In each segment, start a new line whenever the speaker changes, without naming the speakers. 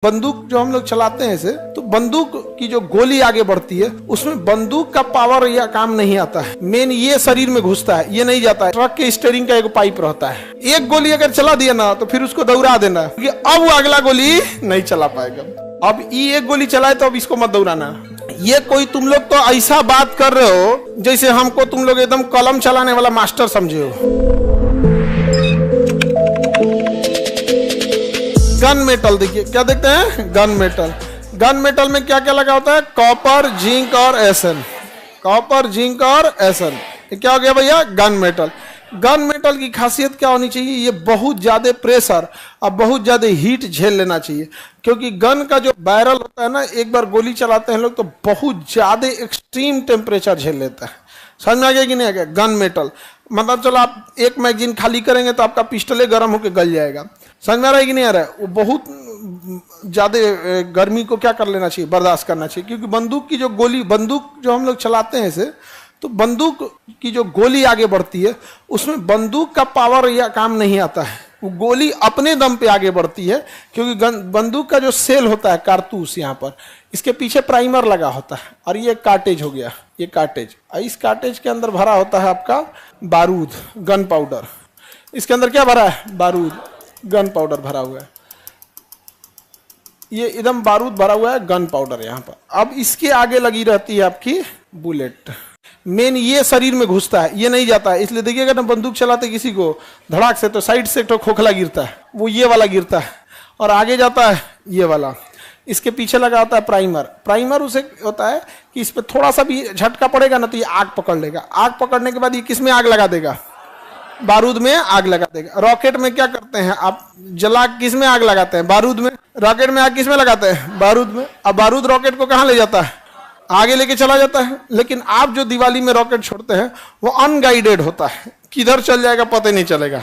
बंदूक जो हम लोग चलाते हैं इसे, तो बंदूक की जो गोली आगे बढ़ती है उसमें बंदूक का पावर या काम नहीं आता है। मेन ये शरीर में घुसता है, ये नहीं जाता है। ट्रक के स्टीयरिंग का एक पाइप रहता है, एक गोली अगर चला दिया ना तो फिर उसको दौड़ा देना, क्योंकि अब वो अगला गोली नहीं चला पाएगा। अब ये एक गोली चलाए तो अब इसको मत दौड़ाना। ये कोई तुम लोग तो ऐसा बात कर रहे हो जैसे हमको तुम लोग एकदम कलम चलाने वाला मास्टर समझे हो। गन मेटल देखिए, क्या देखते हैं, गन मेटल। गन मेटल में क्या क्या लगा होता है, कॉपर, जिंक और एसन। कॉपर, जिंक और एसन, ये क्या हो गया भैया, गन मेटल। गन मेटल की खासियत क्या होनी चाहिए, ये बहुत ज्यादा प्रेशर और बहुत ज्यादा हीट झेल लेना चाहिए, क्योंकि गन का जो बैरल होता है ना, एक बार गोली चलाते हैं लोग तो बहुत ज्यादा एक्सट्रीम टेम्परेचर झेल लेता है। समझ में आ गया कि नहीं आ गया। गन मेटल मतलब चलो आप एक मैगजीन खाली करेंगे तो आपका पिस्टले गर्म होकर गल जाएगा। समझ में आ रहा है कि नहीं आ रहा है। वो बहुत ज्यादा गर्मी को क्या कर लेना चाहिए, बर्दाश्त करना चाहिए, क्योंकि बंदूक की जो गोली, बंदूक जो हम लोग चलाते हैं इसे, तो बंदूक की जो गोली आगे बढ़ती है उसमें बंदूक का पावर या काम नहीं आता है। वो गोली अपने दम पे आगे बढ़ती है, क्योंकि बंदूक का जो सेल होता है, कारतूस, यहाँ पर इसके पीछे प्राइमर लगा होता है, और ये कार्टेज हो गया, ये कार्टेज। इस कार्टेज के अंदर भरा होता है आपका बारूद, गन पाउडर। इसके अंदर क्या भरा है, बारूद, गन पाउडर भरा हुआ है। ये एकदम बारूद भरा हुआ है, गन पाउडर यहाँ पर। अब इसके आगे लगी रहती है आपकी बुलेट। मेन ये शरीर में घुसता है, ये नहीं जाता है। इसलिए देखिएगा ना, बंदूक चलाते किसी को धड़ाक से तो साइड से तो खोखला गिरता है, वो ये वाला गिरता है, और आगे जाता है ये वाला। इसके पीछे लगा होता है प्राइमर। प्राइमर उसे होता है कि इस पर थोड़ा सा भी झटका पड़ेगा ना तो ये आग पकड़ लेगा। आग पकड़ने के बाद ये किस में आग लगा देगा, बारूद में आग लगा देगा। रॉकेट में क्या करते हैं आप, जला किस में आग लगाते हैं, बारूद में। रॉकेट में आग किस में लगाते हैं, बारूद में। अब बारूद रॉकेट को कहाँ ले जाता है, आगे लेके चला जाता है। लेकिन आप जो दिवाली में रॉकेट छोड़ते हैं वो अनगाइडेड होता है, किधर चल जाएगा पता ही नहीं चलेगा।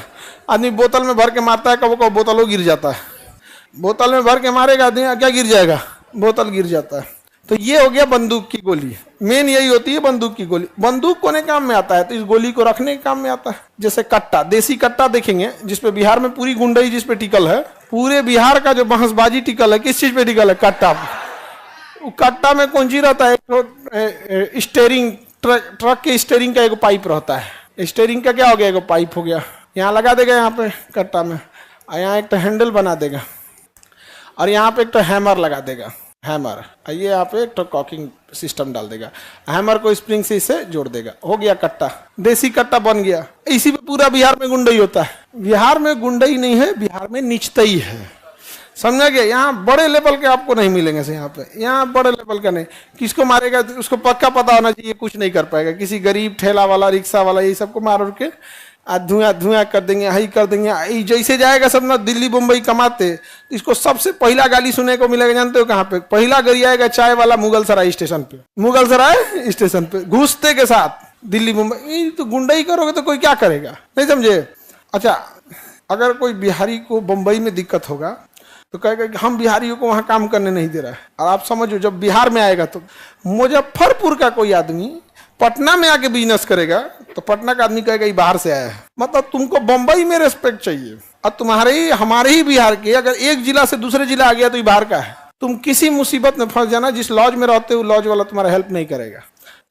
आदमी बोतल में भर के मारता है, कब कब बोतलों गिर जाता है। बोतल में भर के मारेगा आदमी, क्या गिर जाएगा, बोतल गिर जाता है। तो ये हो गया बंदूक की गोली। मेन यही होती है बंदूक की गोली। बंदूक कोने काम में आता है तो इस गोली को रखने के काम में आता है। जैसे कट्टा, देसी कट्टा देखेंगे, जिसपे बिहार में पूरी गुंडई जिसपे टिकल है, पूरे बिहार का जो बहसबाजी टिकल है, किस चीज पे टिकल है, कट्टा। कट्टा में कौन चीज रहता है, स्टेयरिंग, ट्रक के स्टेयरिंग का एक पाइप रहता है। स्टेयरिंग का क्या हो गया, एक पाइप हो गया, यहाँ लगा देगा, यहाँ पे कट्टा में, और यहाँ एक तो हैंडल बना देगा, और यहाँ पे एक तो हैमर लगा देगा, हैमर। ये यहाँ पे एक तो कॉकिंग सिस्टम डाल देगा, हैमर को स्प्रिंग से इसे जोड़ देगा, हो गया कट्टा। देसी कट्टा बन गया। इसी पे पूरा बिहार में गुंडई होता है। बिहार में गुंडई नहीं है, बिहार में निचतई है, समझा गया। यहाँ बड़े लेवल के आपको नहीं मिलेंगे से, यहाँ पे, यहाँ बड़े लेवल का नहीं। किसको मारेगा उसको पक्का पता होना चाहिए, कुछ नहीं कर पाएगा। किसी गरीब ठेला वाला, रिक्शा वाला, ये सबको मार उड़ के धुआं धुआं कर देंगे, हाई कर देंगे। जैसे जाएगा सब ना दिल्ली मुंबई कमाते, इसको सबसे पहला गाली सुनने को मिलेगा, जानते हो कहाँ पे, पहला गाली आएगा चाय वाला मुगल सराय स्टेशन पे। मुगल सराय स्टेशन पे घुसते के साथ दिल्ली मुंबई, तो गुंडई करोगे तो कोई क्या करेगा, नहीं समझे। अच्छा, अगर कोई बिहारी को बम्बई में दिक्कत होगा तो कहेगा कि हम बिहारियों को वहां काम करने नहीं दे रहा है। और आप समझो, जब बिहार में आएगा तो मुजफ्फरपुर का कोई आदमी पटना में आके बिजनेस करेगा तो पटना का आदमी कहेगा ये बाहर से आया है। मतलब तुमको बंबई में रेस्पेक्ट चाहिए, और तुम्हारे हमारे ही बिहार के अगर एक जिला से दूसरे जिला आ गया तो ये बाहर का है। तुम किसी मुसीबत में फंस जाना, जिस लॉज में रहते हो लॉज वाला तुम्हारा हेल्प नहीं करेगा।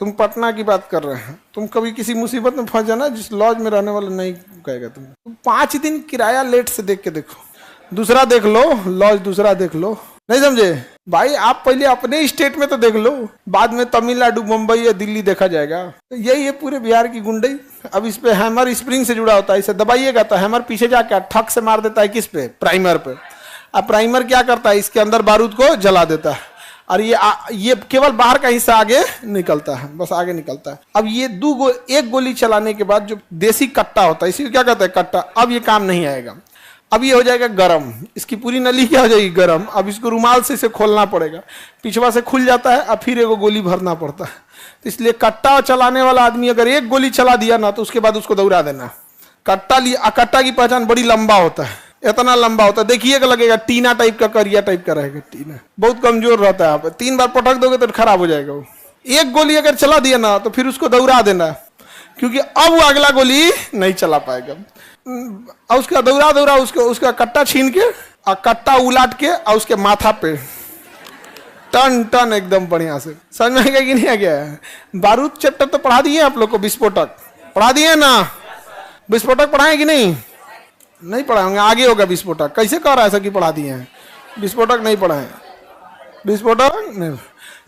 तुम पटना की बात कर रहे हैं, तुम कभी किसी मुसीबत में फंस जाना, जिस लॉज में रहने वाला नहीं कहेगा। तुम 5 दिन किराया लेट से देख के देखो, दूसरा देख लो, लॉज दूसरा देख लो, नहीं समझे भाई। आप पहले अपने स्टेट में तो देख लो, बाद में तमिलनाडु, मुंबई या दिल्ली देखा जाएगा। तो यही है पूरे बिहार की गुंडई। अब इस पे हैमर स्प्रिंग से जुड़ा होता है, इसे दबाइएगा तो हैमर पीछे जाके ठक से मार देता है, किस पे, प्राइमर पे। अब प्राइमर क्या करता है, इसके अंदर बारूद को जला देता है, और ये केवल बाहर का हिस्सा आगे निकलता है, बस आगे निकलता है। अब ये एक गोली चलाने के बाद जो देसी कट्टा होता है, इसी को क्या कहते हैं, कट्टा, अब ये काम नहीं आएगा। अब ये हो जाएगा गरम, इसकी पूरी नली क्या हो जाएगी, गरम। अब इसको रुमाल से इसे खोलना पड़ेगा, पिछवा से खुल जाता है, अब फिर एगो गोली भरना पड़ता है। तो इसलिए कट्टा चलाने वाला आदमी अगर एक गोली चला दिया ना तो उसके बाद उसको दौड़ा देना। कट्टा की पहचान बड़ी लंबा होता है, इतना लंबा होता है, देखिएगा लगेगा टीना टाइप का, करिया टाइप का रहेगा, टीना बहुत कमजोर रहता है। आप 3 बार पटक दोगे तो खराब हो जाएगा वो। एक गोली अगर चला दिया ना तो फिर उसको दौड़ा देना, क्योंकि अब वो अगला गोली नहीं चला पाएगा। और उसका दौड़ा उसका कट्टा छीन के और कट्टा उलाट के और उसके माथा पे टन टन एकदम बढ़िया से। समझ में आएगा कि नहीं आ गया? बारूद चैप्टर तो पढ़ा दिए आप लोग को, विस्फोटक पढ़ा दिए ना? विस्फोटक पढ़ाए कि नहीं? नहीं पढ़ाएंगे, आगे होगा विस्फोटक। कैसे कह रहा है ऐसा कि पढ़ा दिए हैं? विस्फोटक नहीं पढ़ाए, विस्फोटक नहीं।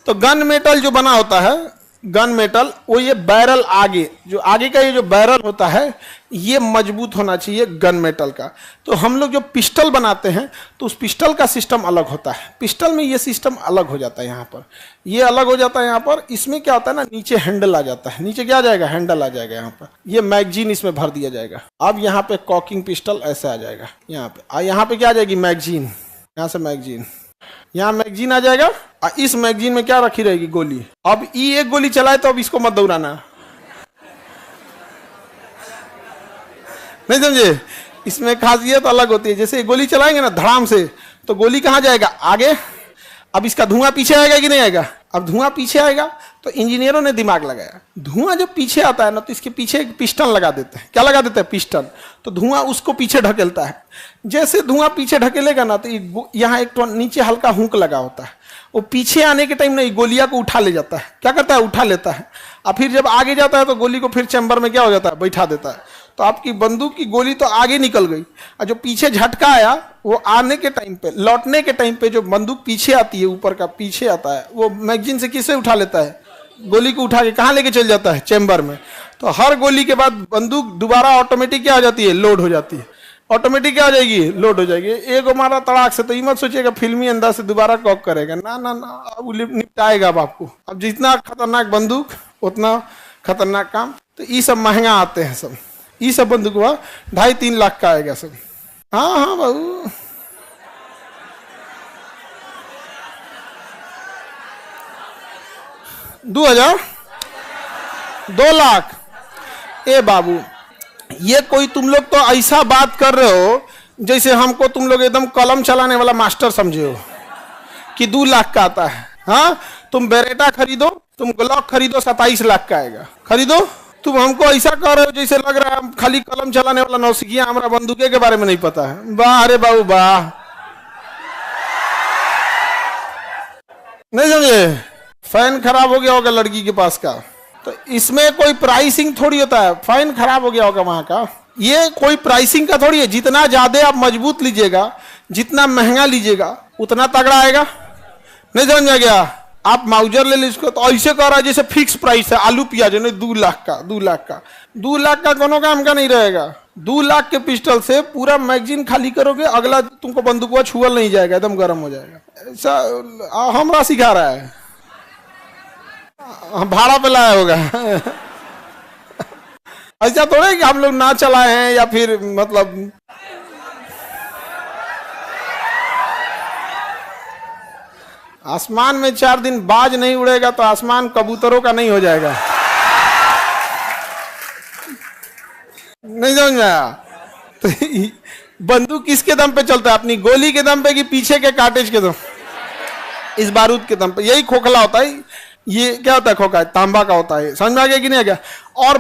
तो गन मेटल जो बना होता है, गन मेटल, वो ये बैरल आगे, जो आगे का ये जो बैरल होता है ये मजबूत होना चाहिए गन मेटल का। तो हम लोग जो पिस्टल बनाते हैं तो उस पिस्टल का सिस्टम अलग होता है। पिस्टल में ये सिस्टम अलग हो जाता है, यहाँ पर ये अलग हो जाता है। यहाँ पर इसमें क्या होता है ना, नीचे हैंडल आ जाता है। नीचे क्या आ जाएगा? हैंडल आ जाएगा। यहाँ पर ये मैगजीन इसमें भर दिया जाएगा। अब यहाँ पे कॉकिंग पिस्टल ऐसे आ जाएगा यहाँ पे। यहाँ पे क्या आ जाएगी? मैगजीन। यहाँ से मैगजीन, यहाँ मैगजीन आ जाएगा। और इस मैगजीन में क्या रखी रहेगी? गोली। अब ये एक गोली चलाए तो अब इसको मत दौड़ाना, नहीं समझे? इसमें खासियत अलग होती है। जैसे गोली चलाएंगे ना धड़ाम से, तो गोली कहाँ जाएगा? आगे। अब इसका धुआं पीछे आएगा कि नहीं आएगा? अब धुआं पीछे आएगा तो इंजीनियरों ने दिमाग लगाया, धुआं जब पीछे आता है ना तो इसके पीछे एक पिस्टन लगा देते हैं। क्या लगा देते हैं? पिस्टन। तो धुआं उसको पीछे ढकेलता है। जैसे धुआं पीछे ढकेलेगा ना तो यहाँ एक तो नीचे हल्का हुक लगा होता है, वो पीछे आने के टाइम नहीं गोलियां को उठा ले जाता है। क्या करता है? उठा लेता है। और फिर जब आगे जाता है तो गोली को फिर चैम्बर में क्या हो जाता है? बैठा देता है। तो आपकी बंदूक की गोली तो आगे निकल गई, और जो पीछे झटका आया वो आने के टाइम पे, लौटने के टाइम पे जो बंदूक पीछे आती है, ऊपर का पीछे आता है, वो मैगजीन से किससे उठा लेता है? गोली को उठा के कहाँ लेके चल जाता है? चैम्बर में। तो हर गोली के बाद बंदूक दोबारा ऑटोमेटिक क्या हो जाती है? लोड हो जाती है। ऑटोमेटिक क्या हो जाएगी? लोड हो जाएगी। एक हमारा तड़ाक से, तो ये मत सोचिएगा फिल्मी अंदाज से दोबारा कॉक करेगा, ना ना ना, अब निपटाएगा अब आपको। अब जितना खतरनाक बंदूक उतना खतरनाक काम। तो ये सब महंगा आते हैं सब, ये सब बंदूक हुआ 2.5-3 लाख का आएगा सब। हाँ हाँ बाबू, दो 2 लाख। ए बाबू, ये कोई तुम लोग तो ऐसा बात कर रहे हो जैसे हमको तुम लोग एकदम कलम चलाने वाला मास्टर समझे हो कि 2 लाख का आता है। हाँ, तुम बेरेटा खरीदो, तुम ग्लॉक खरीदो, 27 लाख का आएगा। खरीदो। तुम हमको ऐसा कह रहे हो जैसे लग रहा है खाली कलम चलाने वाला नौसिखिया, हमारा बंदूके के बारे में नहीं पता है। वाह अरे बाबू वाह, नहीं समझे? फैन खराब हो गया होगा लड़की के पास का, तो इसमें कोई प्राइसिंग थोड़ी होता है। फैन खराब हो गया होगा वहां का, ये कोई प्राइसिंग का थोड़ी है। जितना ज्यादा आप मजबूत लीजिएगा, जितना महंगा लीजिएगा, उतना तगड़ा आएगा। नहीं समझ आ गया? आप माउजर ले लीजिए, इसको तो ऐसे कह रहा है जैसे फिक्स प्राइस है। आलू प्याज नहीं, 2 लाख का, 2 लाख का, 2 लाख का कोनो काम का नहीं रहेगा। 2 लाख के पिस्टल से पूरा मैगजीन खाली करोगे, अगला तुमको बंदूक छुअल नहीं जाएगा, एकदम गर्म हो जाएगा। ऐसा हमरा सिखा रहा है, भाड़ा पे लाया होगा। ऐसा थोड़ा कि हम लोग ना चलाए हैं या फिर मतलब आसमान में 4 दिन बाज नहीं उड़ेगा तो आसमान कबूतरों का नहीं हो जाएगा। नहीं समझ में आया? तो बंदूक किसके दम पे चलता है? अपनी गोली के दम पे कि पीछे के कार्टेज के दम? इस बारूद के दम पे। यही खोखला होता है। ये क्या होता है? खोखा तांबा का होता है। समझ में आ गया कि नहीं आ गया? और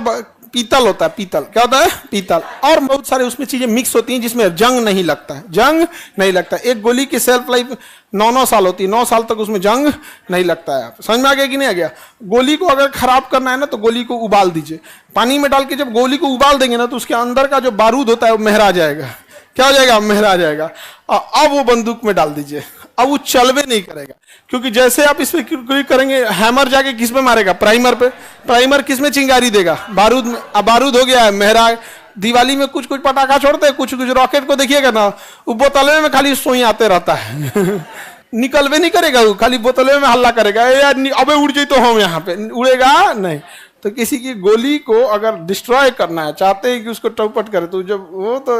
पीतल होता है। पीतल क्या होता है? पीतल। और बहुत सारे उसमें चीजें मिक्स होती हैं जिसमें जंग नहीं लगता है। जंग नहीं लगता। एक गोली की सेल्फ लाइफ 9 साल होती है। 9 साल तक उसमें जंग नहीं लगता है। समझ में आ गया कि नहीं आ गया? गोली को अगर खराब करना है ना तो गोली को उबाल दीजिए। पानी में डाल के जब गोली को उबाल देंगे ना तो उसके अंदर का जो बारूद होता है वो महरा जाएगा। क्या हो जाएगा? महरा जाएगा। अब वो बंदूक में डाल दीजिए। अब वो चलवे नहीं करेगा, क्योंकि जैसे आप इस पे क्लिक करेंगे, हैमर जाके किस पे मारेगा? प्राइमर पे। प्राइमर किस में चिंगारी देगा? बारूद में। अब बारूद हो गया है, महरा। दिवाली में कुछ कुछ पटाखा छोड़ते हैं, कुछ कुछ रॉकेट को देखिएगा ना, वो बोतलवे में खाली सोई आते रहता है। निकलवे नहीं करेगा, वो खाली बोतलवे में हल्ला करेगा। यार अबे उड़ जाए तो हम यहाँ पे, उड़ेगा नहीं। तो किसी की गोली को अगर डिस्ट्रॉय करना है, चाहते हैं कि उसको टौपट करे, तो जब वो तो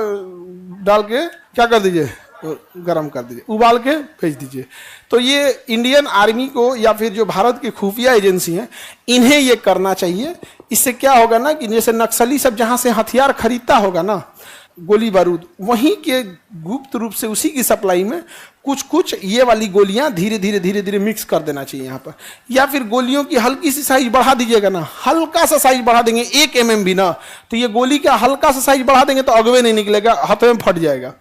डाल के क्या कर दीजिए? गरम कर दीजिए, उबाल के भेज दीजिए। तो ये इंडियन आर्मी को या फिर जो भारत की खुफिया एजेंसी हैं, इन्हें ये करना चाहिए। इससे क्या होगा ना कि जैसे नक्सली सब जहां से हथियार खरीदता होगा ना, गोली बारूद, वहीं के गुप्त रूप से उसी की सप्लाई में कुछ कुछ ये वाली गोलियां धीरे धीरे मिक्स कर देना चाहिए यहाँ पर। या फिर गोलियों की हल्की सी साइज बढ़ा दीजिएगा ना, हल्का सा साइज बढ़ा देंगे 1 mm भी ना, तो ये गोली का हल्का सा साइज बढ़ा देंगे तो अगवे नहीं निकलेगा, हाथ में फट जाएगा।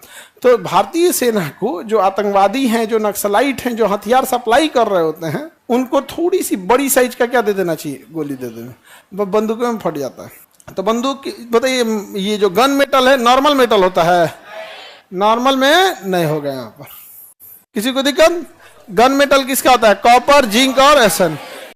तो भारतीय सेना को जो आतंकवादी हैं, जो नक्सलाइट हैं, जो हथियार सप्लाई कर रहे होते हैं, उनको थोड़ी सी बड़ी साइज का क्या दे देना चाहिए, गोली दे देना, बंदूक में फट जाता है। तो बंदूक बताइए, ये जो गन मेटल है नॉर्मल मेटल होता है, नॉर्मल में नहीं होगा यहाँ पर किसी को दिक्कत। गन मेटल किसका होता है, कॉपर, जिंक और एसन।